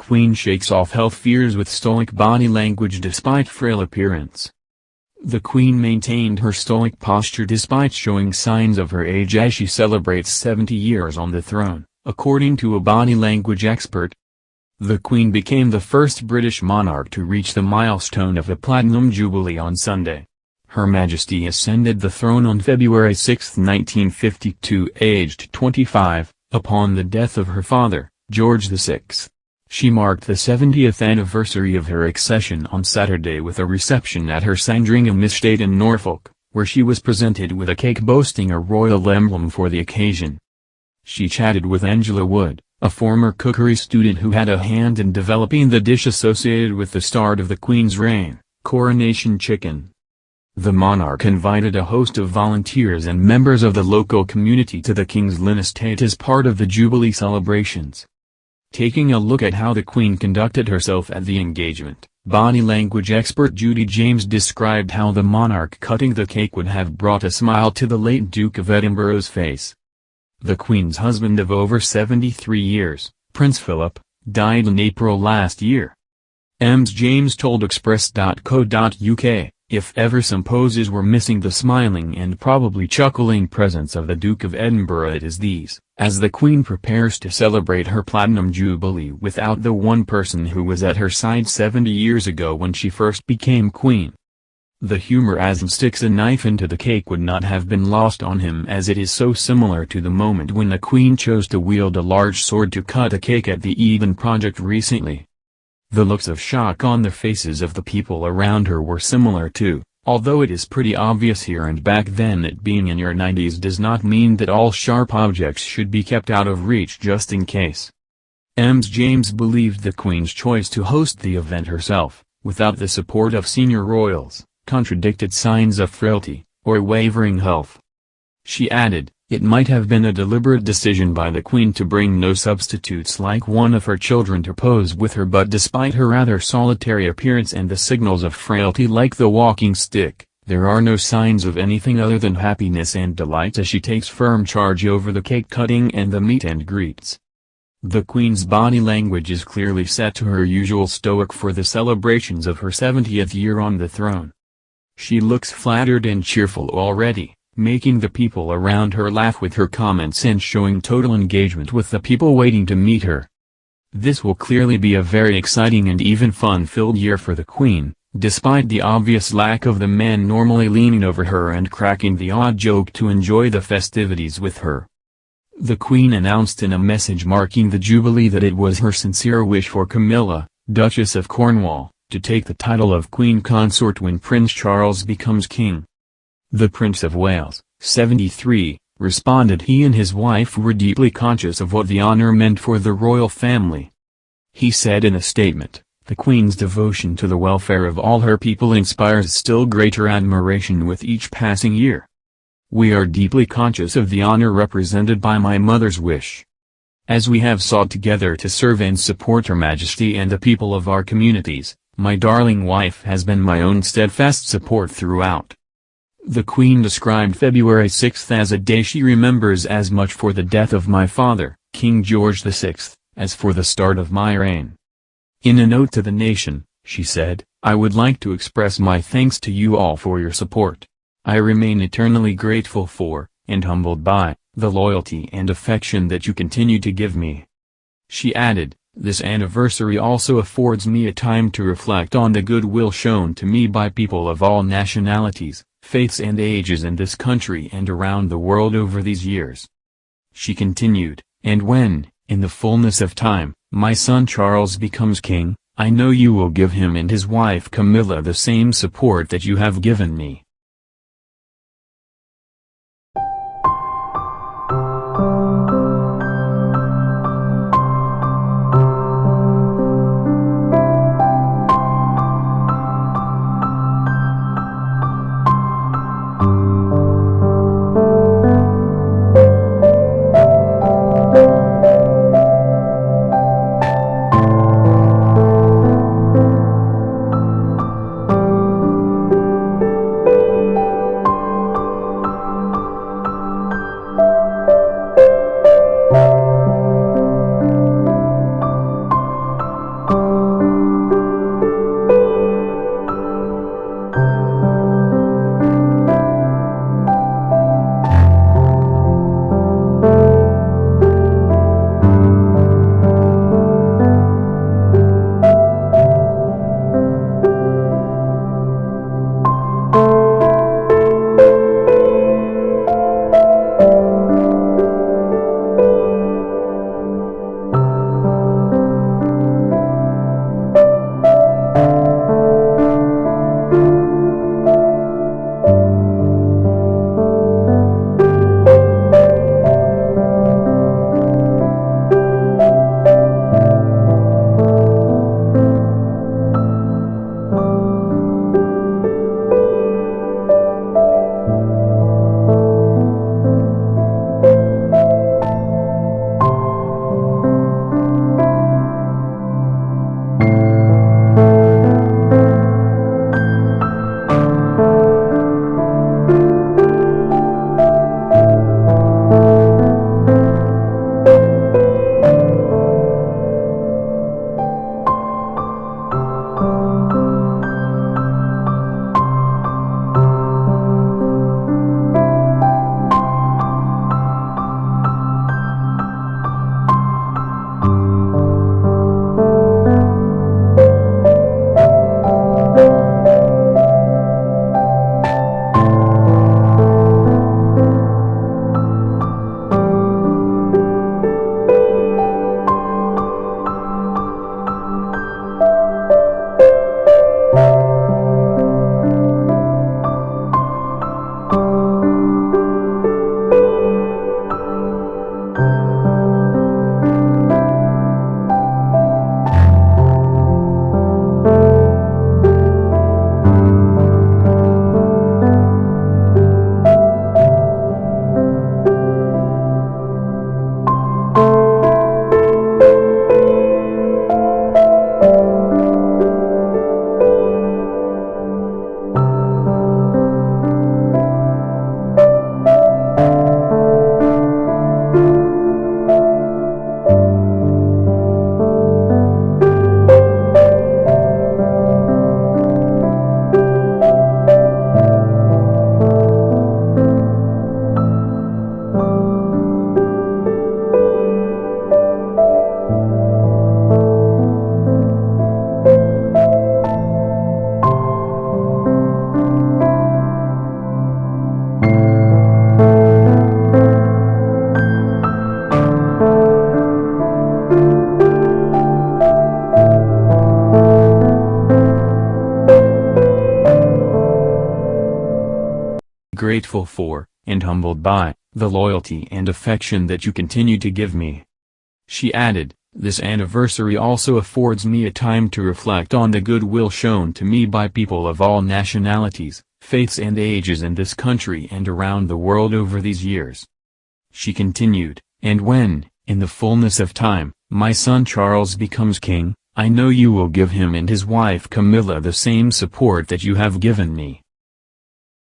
Queen shakes off health fears with stoic body language despite frail appearance. The Queen maintained her stoic posture despite showing signs of her age as she celebrates 70 years on the throne, according to a body language expert. The Queen became the first British monarch to reach the milestone of the Platinum Jubilee on Sunday. Her Majesty ascended the throne on February 6, 1952, aged 25, upon the death of her father, George VI. She marked the 70th anniversary of her accession on Saturday with a reception at her Sandringham estate in Norfolk, where she was presented with a cake boasting a royal emblem for the occasion. She chatted with Angela Wood, a former cookery student who had a hand in developing the dish associated with the start of the Queen's reign, coronation chicken. The monarch invited a host of volunteers and members of the local community to the King's Lynn estate as part of the Jubilee celebrations. Taking a look at how the Queen conducted herself at the engagement, body language expert Judy James described how the monarch cutting the cake would have brought a smile to the late Duke of Edinburgh's face. The Queen's husband of over 73 years, Prince Philip, died in April last year. James told Express.co.uk, if ever some poses were missing the smiling and probably chuckling presence of the Duke of Edinburgh it is these, as the Queen prepares to celebrate her Platinum Jubilee without the one person who was at her side 70 years ago when she first became Queen. The humor as he sticks a knife into the cake would not have been lost on him as it is so similar to the moment when the Queen chose to wield a large sword to cut a cake at the Eden Project recently. The looks of shock on the faces of the people around her were similar too, although it is pretty obvious here and back then that being in your 90s does not mean that all sharp objects should be kept out of reach just in case. James believed the Queen's choice to host the event herself, without the support of senior royals, contradicted signs of frailty, or wavering health. She added, it might have been a deliberate decision by the Queen to bring no substitutes like one of her children to pose with her, but despite her rather solitary appearance and the signals of frailty like the walking stick, there are no signs of anything other than happiness and delight as she takes firm charge over the cake cutting and the meet and greets. The Queen's body language is clearly set to her usual stoic for the celebrations of her 70th year on the throne. She looks flattered and cheerful already, making the people around her laugh with her comments and showing total engagement with the people waiting to meet her. This will clearly be a very exciting and even fun-filled year for the Queen, despite the obvious lack of the men normally leaning over her and cracking the odd joke to enjoy the festivities with her. The Queen announced in a message marking the Jubilee that it was her sincere wish for Camilla, Duchess of Cornwall, to take the title of Queen Consort when Prince Charles becomes king. The Prince of Wales, 73, responded he and his wife were deeply conscious of what the honor meant for the royal family. He said in a statement, the Queen's devotion to the welfare of all her people inspires still greater admiration with each passing year. We are deeply conscious of the honor represented by my mother's wish. As we have sought together to serve and support Her Majesty and the people of our communities, my darling wife has been my own steadfast support throughout. The Queen described February 6 as a day she remembers as much for the death of my father, King George VI, as for the start of my reign. In a note to the nation, she said, I would like to express my thanks to you all for your support. I remain eternally grateful for, and humbled by, the loyalty and affection that you continue to give me. She added, this anniversary also affords me a time to reflect on the goodwill shown to me by people of all nationalities, faiths and ages in this country and around the world over these years. She continued, and when, in the fullness of time, my son Charles becomes king, I know you will give him and his wife Camilla the same support that you have given me. Grateful for, and humbled by, the loyalty and affection that you continue to give me." She added, "This anniversary also affords me a time to reflect on the goodwill shown to me by people of all nationalities, faiths and ages in this country and around the world over these years." She continued, "And when, in the fullness of time, my son Charles becomes king, I know you will give him and his wife Camilla the same support that you have given me."